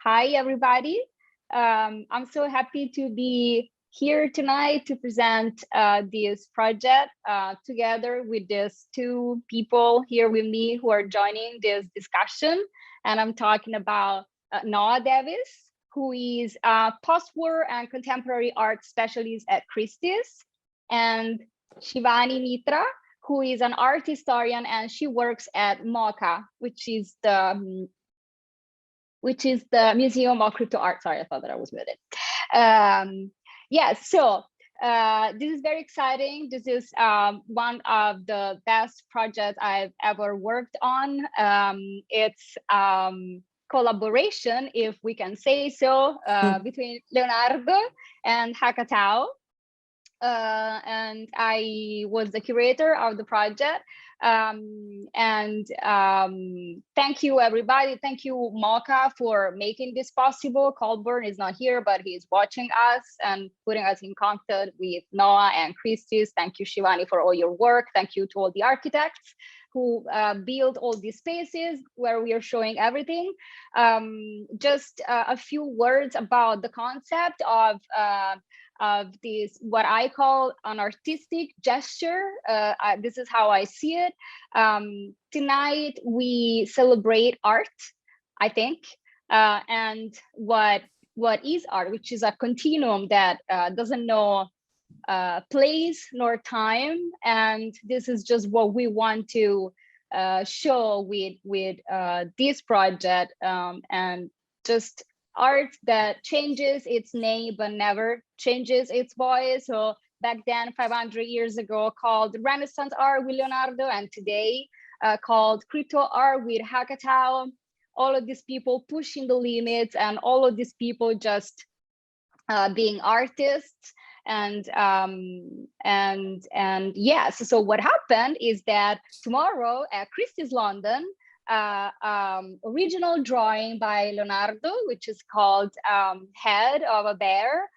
Hi, everybody. I'm so happy to be here tonight to present this project together with these two people here with me who are joining this discussion. And I'm talking about Noah Davis, who is a post-war and contemporary art specialist at Christies, and Shivani Mitra, who is an art historian, and she works at MOCA, which is the Museum of Crypto Art. Sorry, I thought that I was muted. So this is very exciting. This is one of the best projects I've ever worked on. It's collaboration, if we can say so, between Leonardo and Hackatao. And I was the curator of the project. Thank you, everybody. Thank you, MOCA, for making this possible. Colburn is not here, but he's watching us and putting us in contact with Noah and Christies. Thank you, Shivani, for all your work. Thank you to all the architects who build all these spaces where we are showing everything. Just a few words about the concept of this, what I call an artistic gesture. This is how I see it. Tonight we celebrate art, I think, and what is art, which is a continuum that doesn't know place nor time, and this is just what we want to show with this project, and just art that changes its name but never changes its voice. So back then, 500 years ago, called Renaissance art with Leonardo, and today called crypto art with Hackatao. All of these people pushing the limits, and all of these people just being artists. And yes, so what happened is that tomorrow at Christie's London, original drawing by Leonardo, which is called Head of a Bear,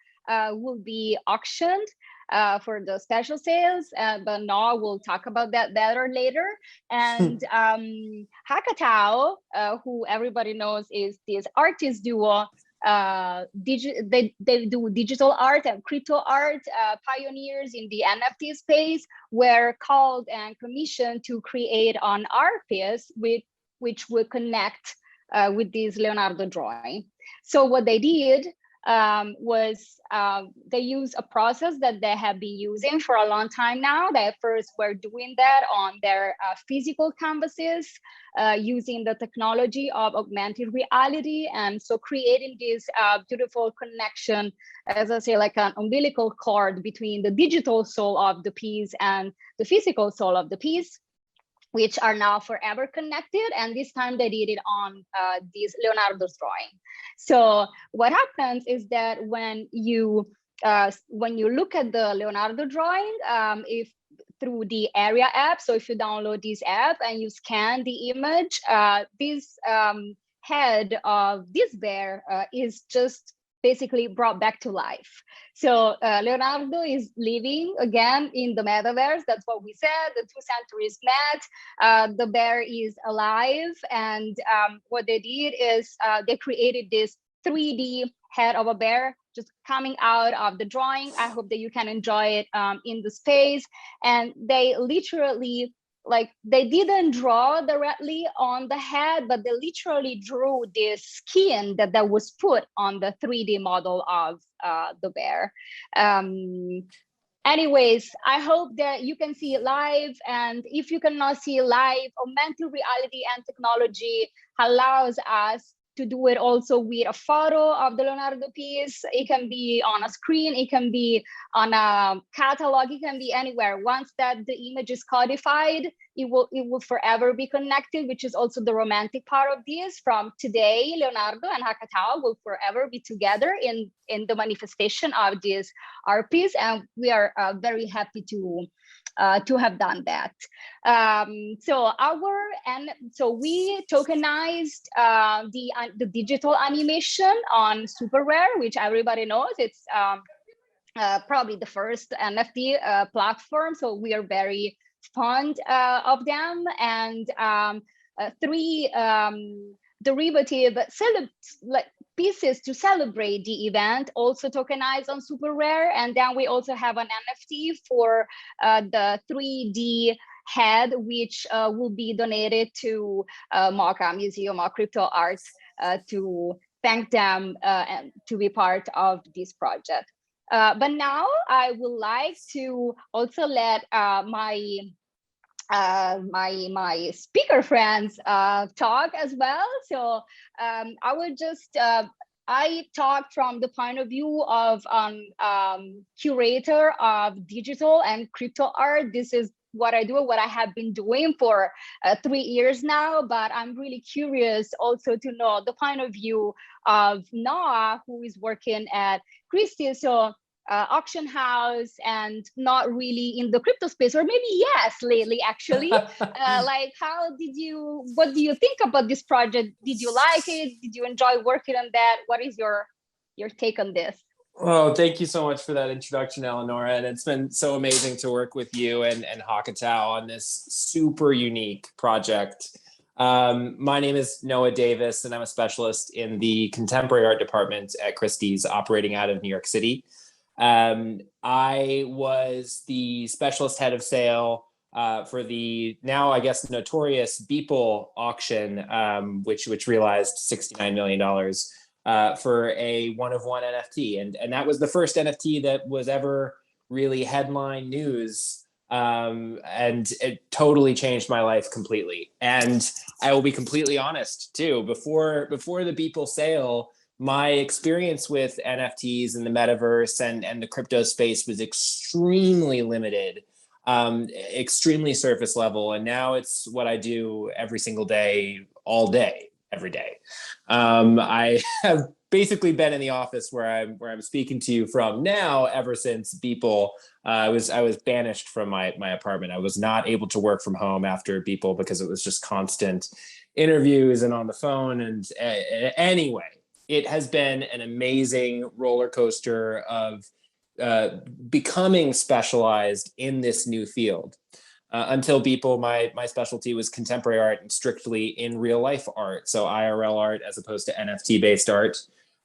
will be auctioned for the special sales, but Noah will talk about that better later. And Hackatao, who everybody knows is this artist duo, they do digital art and crypto art, pioneers in the NFT space, were called and commissioned to create an art piece which will connect with this Leonardo drawing. So what they did was they used a process that they have been using for a long time now. They first were doing that on their physical canvases, using the technology of augmented reality, and so creating this beautiful connection, as I say, like an umbilical cord between the digital soul of the piece and the physical soul of the piece, which are now forever connected. And this time they did it on this Leonardo's drawing. So what happens is that when you look at the Leonardo drawing, if through the Area app, so if you download this app and you scan the image, this head of this bear is just basically brought back to life. So Leonardo is living again in the metaverse. That's what we said. The two centuries met. The bear is alive, and what they did is they created this 3D head of a bear just coming out of the drawing. I hope that you can enjoy it in the space. And they literally, like, they didn't draw directly on the head, but they literally drew this skin that was put on the 3D model of the bear. Anyways, I hope that you can see it live. And if you cannot see it live, augmented reality and technology allows us to do it also with a photo of the Leonardo piece. It can be on a screen, it can be on a catalog, it can be anywhere. Once that the image is codified, it will forever be connected, which is also the romantic part of this. From today, Leonardo and Hackatao will forever be together in the manifestation of this art piece, and we are very happy to have done that. So we tokenized the digital animation on superrare, which everybody knows. It's probably the first NFT platform. So we are very fond of them. And three derivative like pieces to celebrate the event, also tokenized on superrare. And then we also have an NFT for the 3D head, which will be donated to MOCA, Museum of Crypto Art, to thank them and to be part of this project. But now I would like to also let my speaker friends talk as well. So I would just I talk from the point of view of curator of digital and crypto art. This is what I do, what I have been doing for 3 years now, but I'm really curious also to know the point of view of Noah, who is working at Christies. So auction house and not really in the crypto space, or maybe yes, lately actually. Like, what do you think about this project? Did you like it? Did you enjoy working on that? What is your take on this? Oh, thank you so much for that introduction, Eleonora. And it's been so amazing to work with you and Hackatao on this super unique project. My name is Noah Davis, and I'm a specialist in the contemporary art department at Christie's, operating out of New York City. I was the specialist head of sale for the now, I guess, notorious Beeple auction, which realized $69 million for a one-of-one NFT. And that was the first NFT that was ever really headline news. And it totally changed my life completely. And I will be completely honest too, before the Beeple sale, my experience with NFTs and the metaverse and the crypto space was extremely limited, extremely surface level. And now it's what I do every single day, all day, every day. I have basically been in the office where I'm speaking to you from now ever since Beeple. I was banished from my apartment. I was not able to work from home after Beeple because it was just constant interviews and on the phone. And anyway, it has been an amazing roller coaster of becoming specialized in this new field. Until Beeple, my specialty was contemporary art and strictly in real life art, so IRL art as opposed to NFT-based art.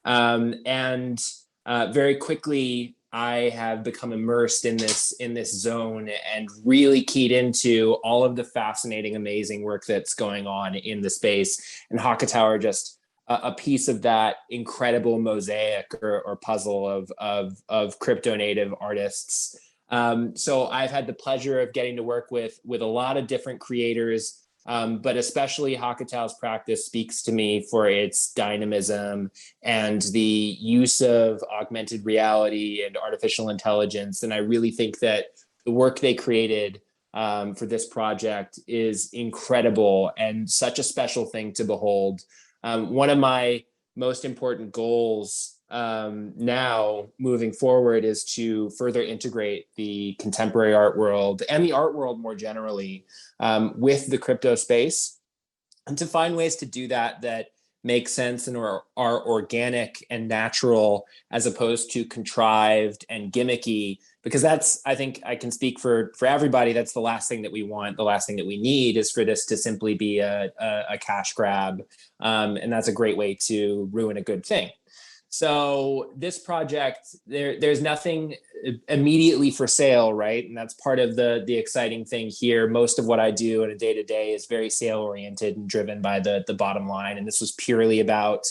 And very quickly, I have become immersed in this zone and really keyed into all of the fascinating, amazing work that's going on in the space. And Hackatao are just a piece of that incredible mosaic or puzzle of crypto native artists. So I've had the pleasure of getting to work with a lot of different creators, but especially Hackatao's practice speaks to me for its dynamism and the use of augmented reality and artificial intelligence. And I really think that the work they created for this project is incredible and such a special thing to behold. One of my most important goals now moving forward is to further integrate the contemporary art world and the art world more generally with the crypto space, and to find ways to do that make sense and are organic and natural as opposed to contrived and gimmicky, because that's, I think I can speak for everybody, that's the last thing that we want. The last thing that we need is for this to simply be a cash grab, and that's a great way to ruin a good thing. So this project, there's nothing immediately for sale, right? And that's part of the exciting thing here. Most of what I do in a day-to-day is very sale-oriented and driven by the bottom line. And this was purely about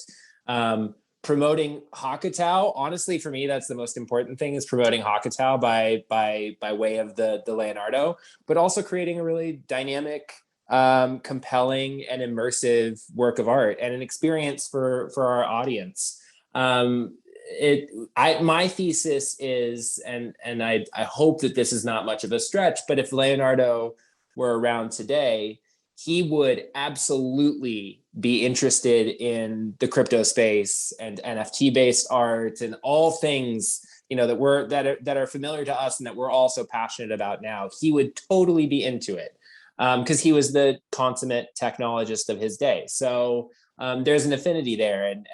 promoting Hackatao. Honestly, for me, that's the most important thing, is promoting Hackatao by way of the Leonardo, but also creating a really dynamic, compelling, and immersive work of art and an experience for our audience. My thesis is, and I hope that this is not much of a stretch, but if Leonardo were around today, he would absolutely be interested in the crypto space and NFT based art and all things, that are familiar to us and that we're also passionate about now. He would totally be into it, because he was the consummate technologist of his day. So there's an affinity there, and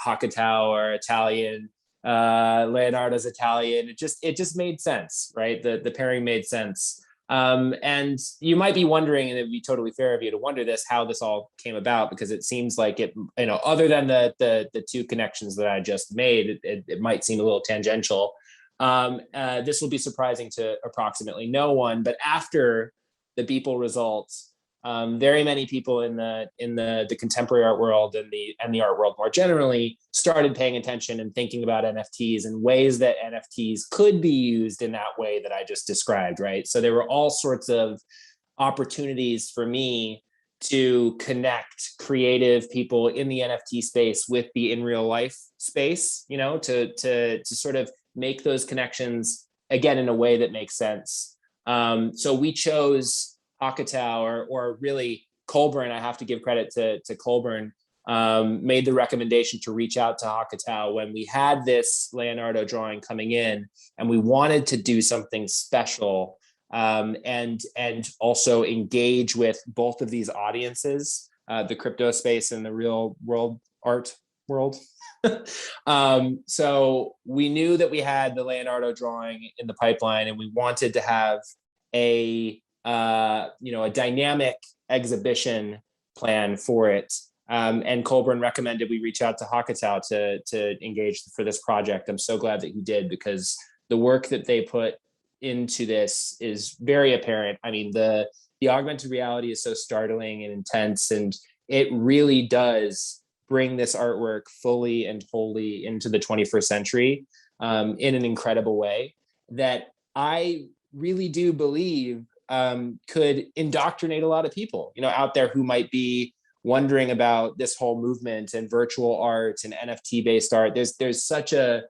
Hackatao are Italian, Leonardo's Italian. It just made sense, right? The pairing made sense. And you might be wondering, and it'd be totally fair of you to wonder this, how this all came about, because it seems like it, other than the two connections that I just made, it might seem a little tangential. This will be surprising to approximately no one, but after the Beeple results, very many people in the contemporary art world and the art world more generally started paying attention and thinking about NFTs and ways that NFTs could be used in that way that I just described, right? So there were all sorts of opportunities for me to connect creative people in the NFT space with the in real life space, to sort of make those connections again in a way that makes sense. So we chose Hackatao, or really Colburn. I have to give credit to Colburn, made the recommendation to reach out to Hackatao when we had this Leonardo drawing coming in, and we wanted to do something special, and also engage with both of these audiences, the crypto space and the real world art world. So we knew that we had the Leonardo drawing in the pipeline, and we wanted to have a dynamic exhibition plan for it. And Colburn recommended we reach out to Hackatao to engage for this project. I'm so glad that he did, because the work that they put into this is very apparent. I mean, the augmented reality is so startling and intense, and it really does bring this artwork fully and wholly into the 21st century in an incredible way that I really do believe could indoctrinate a lot of people, out there who might be wondering about this whole movement and virtual art and NFT-based art. There's such a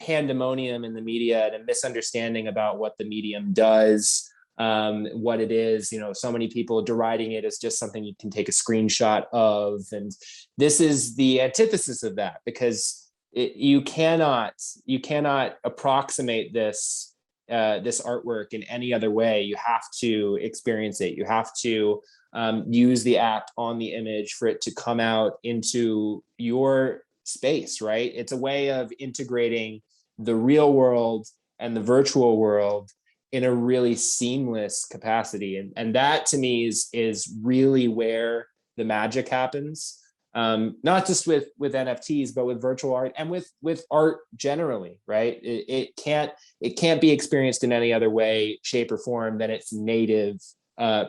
pandemonium in the media and a misunderstanding about what the medium does, what it is. So many people deriding it as just something you can take a screenshot of, and this is the antithesis of that, because you cannot approximate this artwork in any other way. You have to experience it. You have to use the app on the image for it to come out into your space, right? It's a way of integrating the real world and the virtual world in a really seamless capacity. And that to me is really where the magic happens. Not just with NFTs, but with virtual art and with art generally, right? It can't be experienced in any other way, shape, or form than its native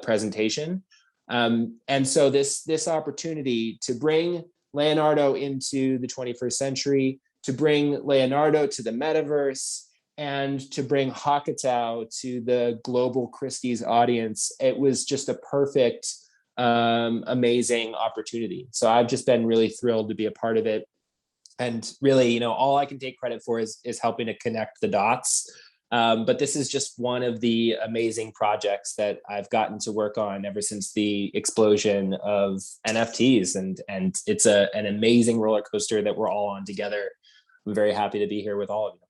presentation. And so this opportunity to bring Leonardo into the 21st century, to bring Leonardo to the metaverse, and to bring Hackatao to the global Christies audience, it was just a perfect, amazing opportunity. So I've just been really thrilled to be a part of it. And really, all I can take credit for is helping to connect the dots. But this is just one of the amazing projects that I've gotten to work on ever since the explosion of NFTs. And it's an amazing roller coaster that we're all on together. I'm very happy to be here with all of you.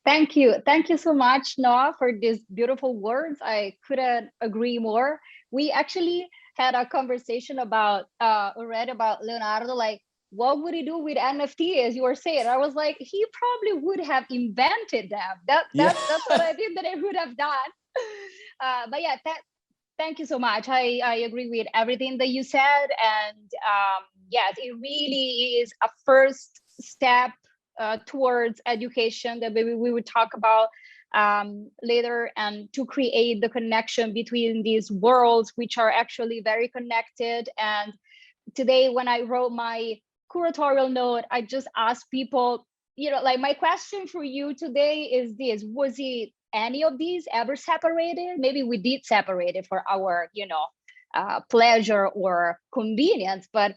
Thank you. Thank you so much, Noah, for these beautiful words. I couldn't agree more. We actually had a conversation about already about Leonardo, like, what would he do with NFT, as you were saying? I was like, he probably would have invented them. That's what I think that I would have done. But yeah, thank you so much. I agree with everything that you said. And yes, it really is a first step towards education that maybe we would talk about later, and to create the connection between these worlds, which are actually very connected. And today, when I wrote my curatorial note, I just asked people, like, my question for you today is this: was it any of these ever separated? Maybe we did separate it for our, pleasure or convenience, but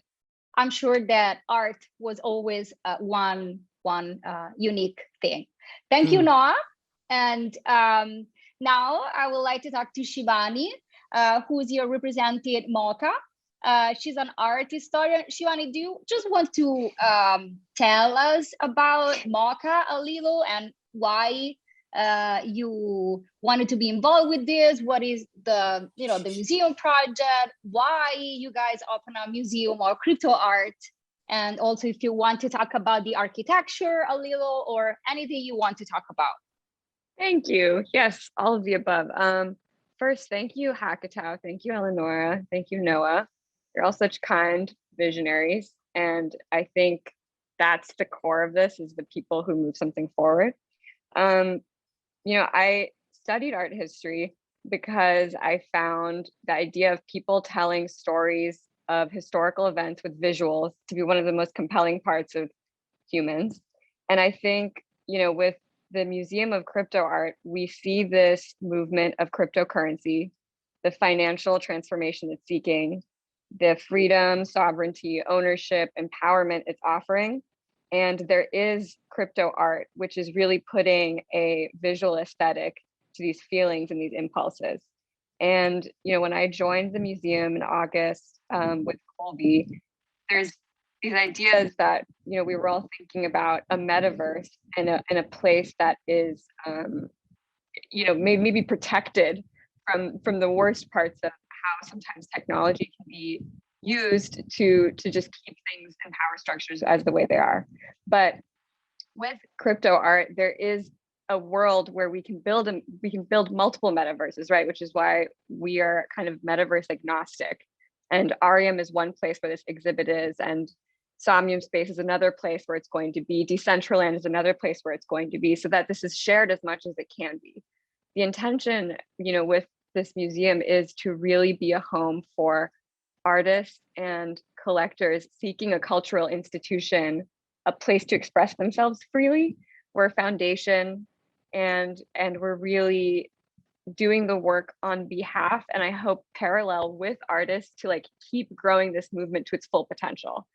I'm sure that art was always one unique thing. Thank you, Noah. And now I would like to talk to Shivani, who's here represented MOCA. She's an art historian. Shivani, do you just want to tell us about MOCA a little, and why you wanted to be involved with this? What is the museum project? Why you guys open a museum or crypto art? And also, if you want to talk about the architecture a little, or anything you want to talk about. Thank you. Yes, all of the above. First, thank you, Hackatao. Thank you, Eleonora. Thank you, Noah. You're all such kind visionaries. And I think that's the core of this, is the people who move something forward. Um, I studied art history because I found the idea of people telling stories of historical events with visuals to be one of the most compelling parts of humans. And I think, with the Museum of Crypto Art, we see this movement of cryptocurrency, the financial transformation it's seeking, the freedom, sovereignty, ownership, empowerment it's offering. And there is crypto art, which is really putting a visual aesthetic to these feelings and these impulses. And, when I joined the museum in August with Colby, there's these ideas that, we were all thinking about a metaverse and a place that is, maybe protected from the worst parts of how sometimes technology can be used to just keep things and power structures as the way they are. But with crypto art, there is a world where we can build multiple metaverses, right? Which is why we are kind of metaverse agnostic. And Arium is one place where this exhibit is, and Somnium Space is another place where it's going to be. Decentraland is another place where it's going to be, so that this is shared as much as it can be. The intention, with this museum is to really be a home for artists and collectors seeking a cultural institution, a place to express themselves freely. We're a foundation, and we're really doing the work on behalf, and I hope parallel with artists, to like keep growing this movement to its full potential,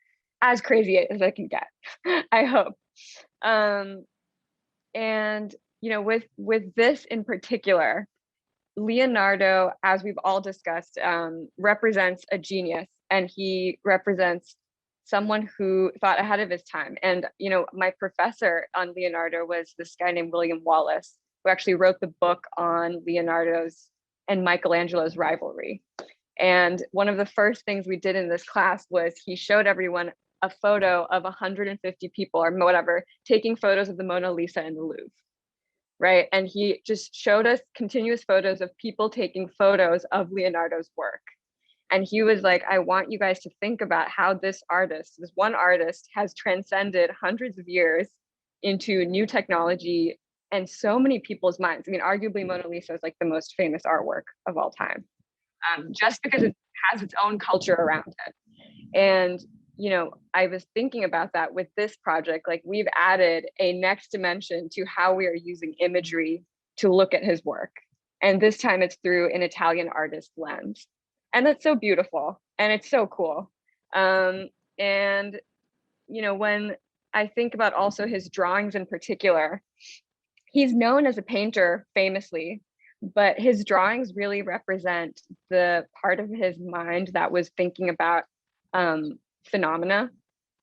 as crazy as I can get. I hope. And with this in particular, Leonardo, as we've all discussed, represents a genius, and he represents someone who thought ahead of his time. And my professor on Leonardo was this guy named William Wallace, who actually wrote the book on Leonardo's and Michelangelo's rivalry. And one of the first things we did in this class was he showed everyone a photo of 150 people or whatever taking photos of the Mona Lisa in the Louvre. Right. And he just showed us continuous photos of people taking photos of Leonardo's work. And he was like, I want you guys to think about how this one artist, has transcended hundreds of years into new technology and so many people's minds. I mean, arguably Mona Lisa is like the most famous artwork of all time, just because it has its own culture around it. And I was thinking about that with this project. Like, we've added a next dimension to how we are using imagery to look at his work. And this time it's through an Italian artist lens. And that's so beautiful. And it's so cool. And when I think about also his drawings in particular, he's known as a painter famously, but his drawings really represent the part of his mind that was thinking about phenomena.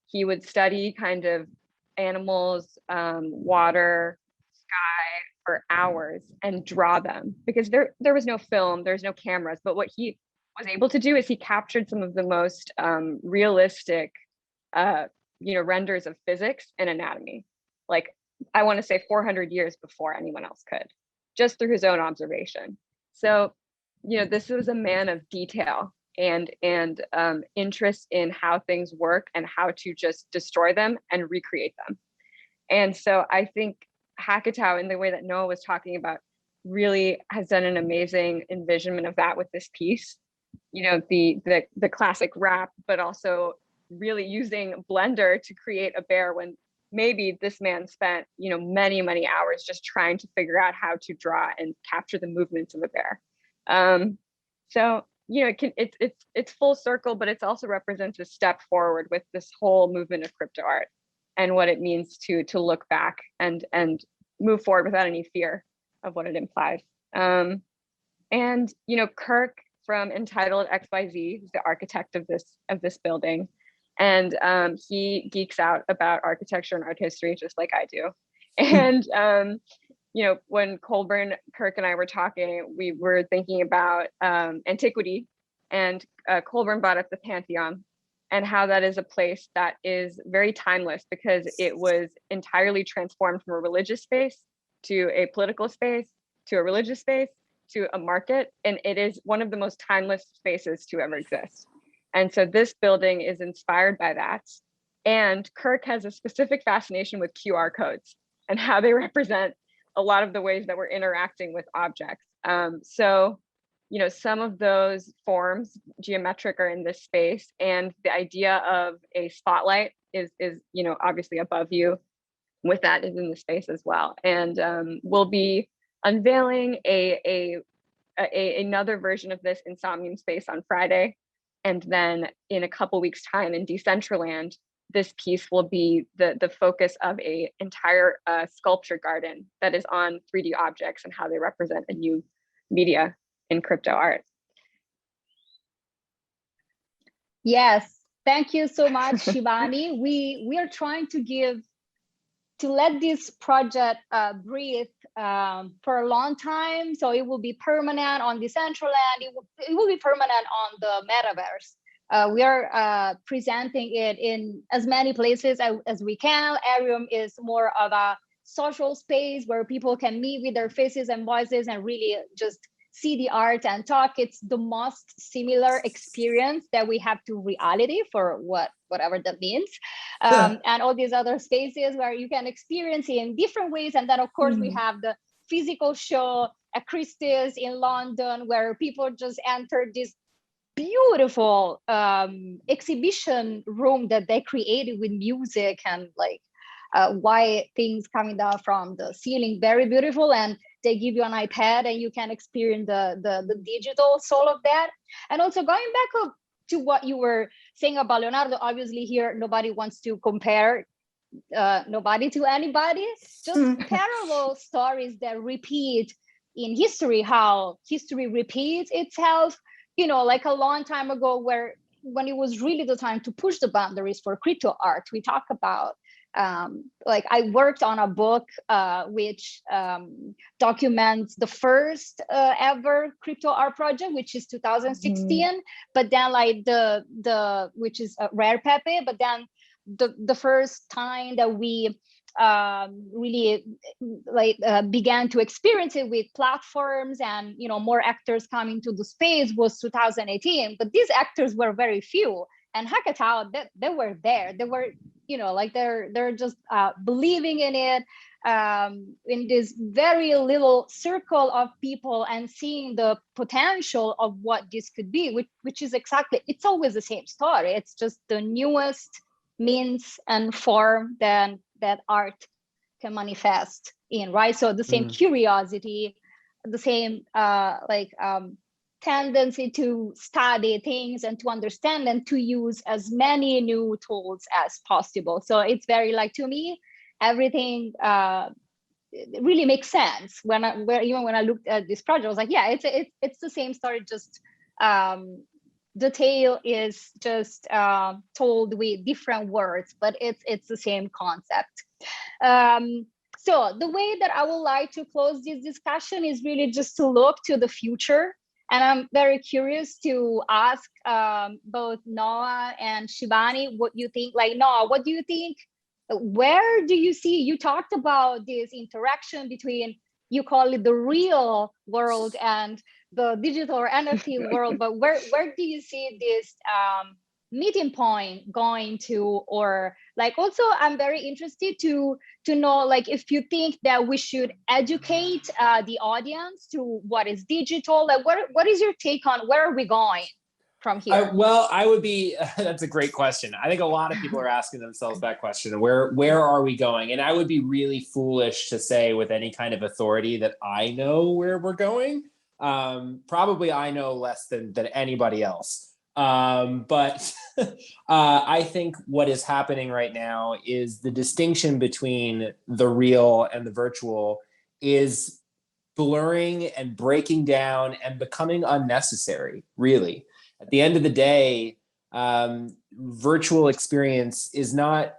He would study kind of animals, water, sky for hours and draw them, because there was no film, there's no cameras. But what he was able to do is he captured some of the most realistic, renders of physics and anatomy. Like, I want to say 400 years before anyone else could, just through his own observation. So, this was a man of detail and interest in how things work and how to just destroy them and recreate them. And so I think Hackatao, in the way that Noah was talking about, really has done an amazing envisionment of that with this piece. The classic wrap, but also really using Blender to create a bear, when maybe this man spent many hours just trying to figure out how to draw and capture the movements of a bear. So it's full circle, but it also represents a step forward with this whole movement of crypto art and what it means to look back and move forward without any fear of what it implies. And Kirk from Entitled XYZ, who's the architect of this building, and he geeks out about architecture and art history just like I do. And when Colburn, Kirk, and I were talking, we were thinking about antiquity, and Colburn brought up the Pantheon and how that is a place that is very timeless because it was entirely transformed from a religious space to a political space, to a religious space, to a market, and it is one of the most timeless spaces to ever exist. And so this building is inspired by that. And Kirk has a specific fascination with QR codes and how they represent a lot of the ways that we're interacting with objects. So, you know, some of those forms, geometric, are in this space, and the idea of a spotlight is you know, obviously above you with that is in the space as well. And we'll be unveiling another version of this in Somnium Space on Friday. And then in a couple weeks' time in Decentraland, this piece will be the focus of a entire sculpture garden that is on 3D objects and how they represent a new media in crypto art. Yes, thank you so much, Shivani. We are trying to let this project breathe for a long time, so it will be permanent on Decentraland. It will be permanent on the metaverse. We are presenting it in as many places as we can. Arium is more of a social space where people can meet with their faces and voices and really just see the art and talk. It's the most similar experience that we have to reality, for whatever that means. And all these other spaces where you can experience it in different ways. And then of course we have the physical show at Christies in London, where people just enter this beautiful exhibition room that they created with music and like white things coming down from the ceiling, very beautiful. And they give you an iPad and you can experience the digital soul of that. And also going back up to what you were saying about Leonardo, obviously here nobody wants to compare nobody to anybody, just parallel stories that repeat in history, how history repeats itself. You know, like a long time ago, when it was really the time to push the boundaries for crypto art, we talk about like I worked on a book which documents the first ever crypto art project, which is 2016. But then like the which is Rare Pepe. But then the first time that we really like began to experience it with platforms and, you know, more actors coming to the space was 2018. But these actors were very few, and Hackatao, they were there. They were, you know, like they're just believing in it in this very little circle of people and seeing the potential of what this could be, which is exactly, it's always the same story. It's just the newest means and form that art can manifest in, right? So the same curiosity, the same tendency to study things and to understand and to use as many new tools as possible. So it's very, like, to me, everything it really makes sense. Even when I looked at this project, I was like, yeah, it's the same story, just the tale is just told with different words, but it's the same concept. So the way that I would like to close this discussion is really just to look to the future. And I'm very curious to ask both Noah and Shivani what you think. Like, Noah, what do you think? Where do you see, you talked about this interaction between, you call it the real world and the digital or NFT world, but where do you see this meeting point going to? Or like, also I'm very interested to know, like, if you think that we should educate the audience to what is digital, like what is your take on where are we going from here? Well, I would be, that's a great question. I think a lot of people are asking themselves that question, where are we going? And I would be really foolish to say with any kind of authority that I know where we're going. Probably I know less than anybody else. But I think what is happening right now is the distinction between the real and the virtual is blurring and breaking down and becoming unnecessary, really. At the end of the day, virtual experience is not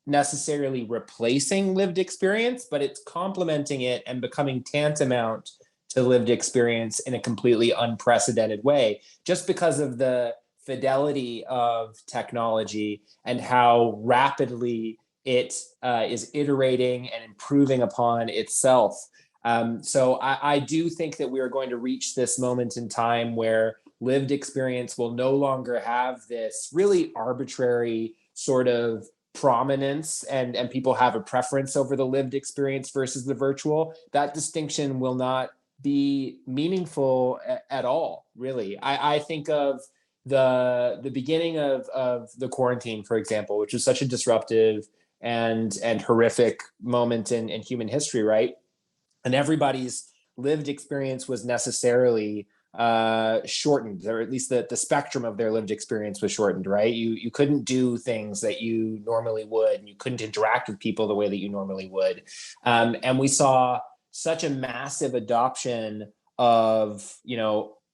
necessarily replacing lived experience, but it's complementing it and becoming tantamount to lived experience in a completely unprecedented way, just because of the fidelity of technology and how rapidly it is iterating and improving upon itself. So I do think that we are going to reach this moment in time where lived experience will no longer have this really arbitrary sort of prominence, and people have a preference over the lived experience versus the virtual. That distinction will not be meaningful at all, really. I think of the beginning of the quarantine, for example, which was such a disruptive and horrific moment in human history, right? And everybody's lived experience was necessarily shortened, or at least the spectrum of their lived experience was shortened, right? You couldn't do things that you normally would, and you couldn't interact with people the way that you normally would. And we saw such a massive adoption of,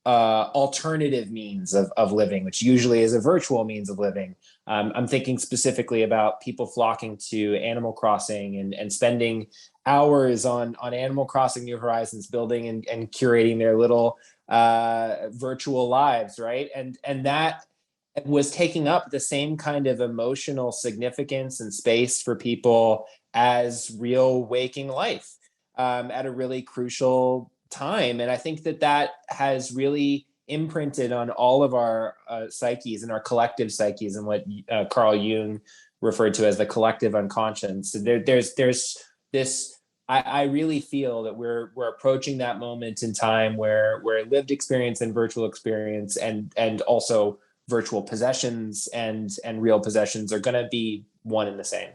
alternative means of living, which usually is a virtual means of living. I'm thinking specifically about people flocking to Animal Crossing and spending hours on Animal Crossing New Horizons, building and curating their little virtual lives, right? And that was taking up the same kind of emotional significance and space for people as real waking life at a really crucial time. And I think that has really imprinted on all of our psyches and our collective psyches, and what Carl Jung referred to as the collective unconscious. So there's this. I really feel that we're approaching that moment in time where lived experience and virtual experience, and also virtual possessions and real possessions are going to be one and the same.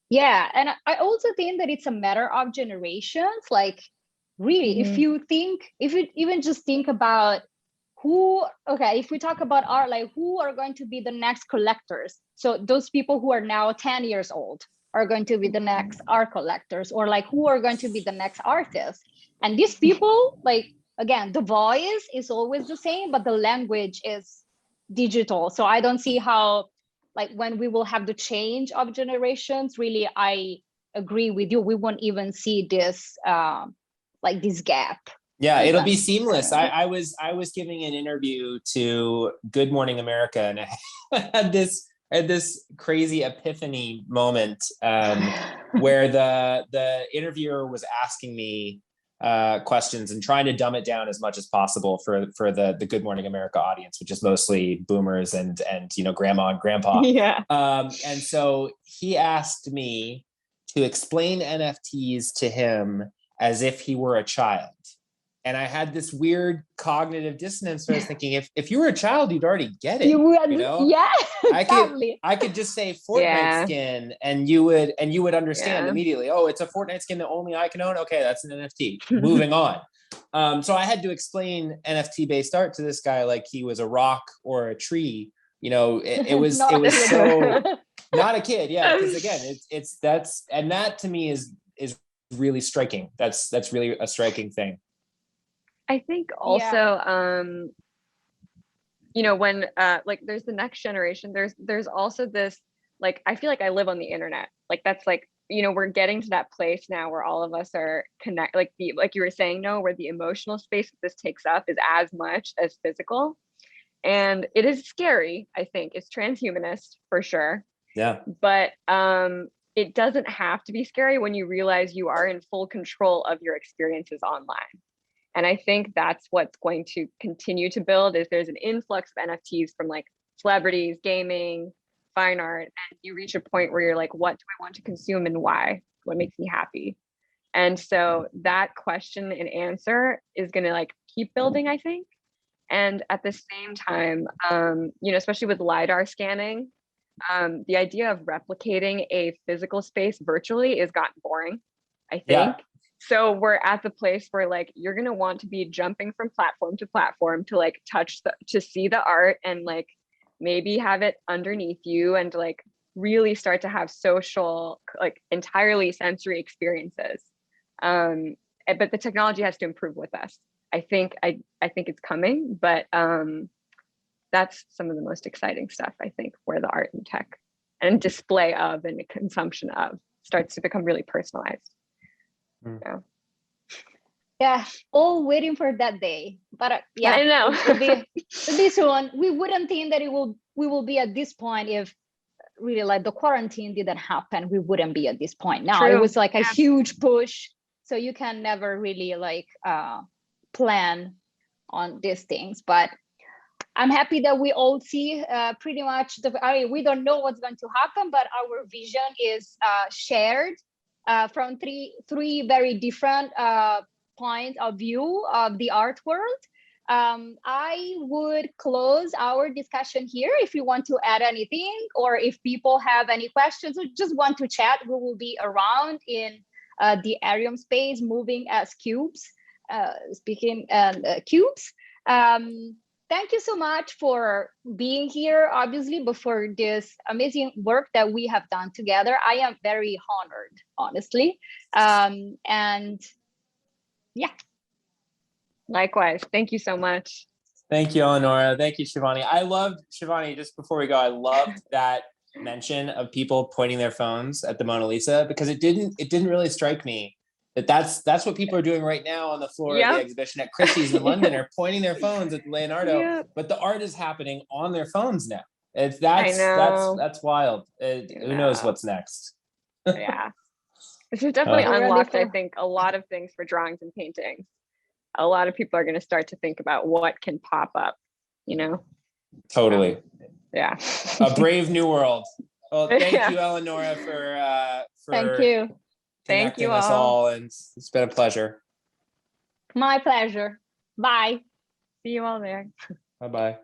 Yeah, and I also think that it's a matter of generations. Like, really, if you even just think about if we talk about art, like, who are going to be the next collectors? So those people who are now 10 years old are going to be the next art collectors, or like, who are going to be the next artists? And these people, like, again, the voice is always the same, but the language is digital. So I don't see how, like, when we will have the change of generations, really, I agree with you, we won't even see this like this gap. Yeah, it'll be seamless. I was giving an interview to Good Morning America, and I had this crazy epiphany moment where the interviewer was asking me questions and trying to dumb it down as much as possible for the Good Morning America audience, which is mostly boomers and grandma and grandpa. Yeah. And so he asked me to explain NFTs to him as if he were a child. And I had this weird cognitive dissonance where I was thinking, if you were a child, you'd already get it. Yeah, exactly. I could just say Fortnite skin, and you would understand immediately. Oh, it's a Fortnite skin that only I can own. Okay, that's an NFT. Moving on. So I had to explain NFT based art to this guy like he was a rock or a tree. It was so not a kid. Yeah, because again, that to me is really striking. That's really a striking thing. I think also, when like, there's the next generation, there's also this, like, I feel like I live on the internet. Like, that's like, we're getting to that place now where all of us are like you were saying, where the emotional space that this takes up is as much as physical. And it is scary, I think. It's transhumanist for sure. Yeah. But it doesn't have to be scary when you realize you are in full control of your experiences online. And I think that's what's going to continue to build, is there's an influx of NFTs from like celebrities, gaming, fine art, and you reach a point where you're like, what do I want to consume and why? What makes me happy? And so that question and answer is going to like keep building, I think. And at the same time, especially with LiDAR scanning, the idea of replicating a physical space virtually is gotten boring, I think. Yeah. So we're at the place where like, you're going to want to be jumping from platform to platform to like to see the art, and like maybe have it underneath you, and like really start to have social, like entirely sensory experiences. But the technology has to improve with us. I think it's coming, but that's some of the most exciting stuff, I think, where the art and tech and display of and consumption of starts to become really personalized. Yeah, all waiting for that day. But yeah, I know. it'll be soon. We wouldn't think that we will be at this point if really like the quarantine didn't happen, we wouldn't be at this point now. True. It was like a huge push. So you can never really like plan on these things. But I'm happy that we all see pretty much, we don't know what's going to happen, but our vision is shared from three very different points of view of the art world. I would close our discussion here. If you want to add anything, or if people have any questions or just want to chat, we will be around in the Arium space, moving as cubes, speaking cubes. Thank you so much for being here, obviously, before this amazing work that we have done together. I am very honored, honestly. And yeah. Likewise. Thank you so much. Thank you, Eleonora. Thank you, Shivani. I loved, Shivani, just before we go, I loved that mention of people pointing their phones at the Mona Lisa, because it didn't really strike me that's what people are doing right now on the floor of the exhibition at Christies in London, are pointing their phones at Leonardo, but the art is happening on their phones now. That's wild. Who knows what's next? Yeah, this has definitely unlocked, I think, a lot of things for drawings and paintings. A lot of people are going to start to think about what can pop up, you know? Totally. Yeah. A brave new world. Well, thank you, Eleonora, for thank you. Connecting us all, and it's been a pleasure. My pleasure. Bye. See you all there. Bye-bye.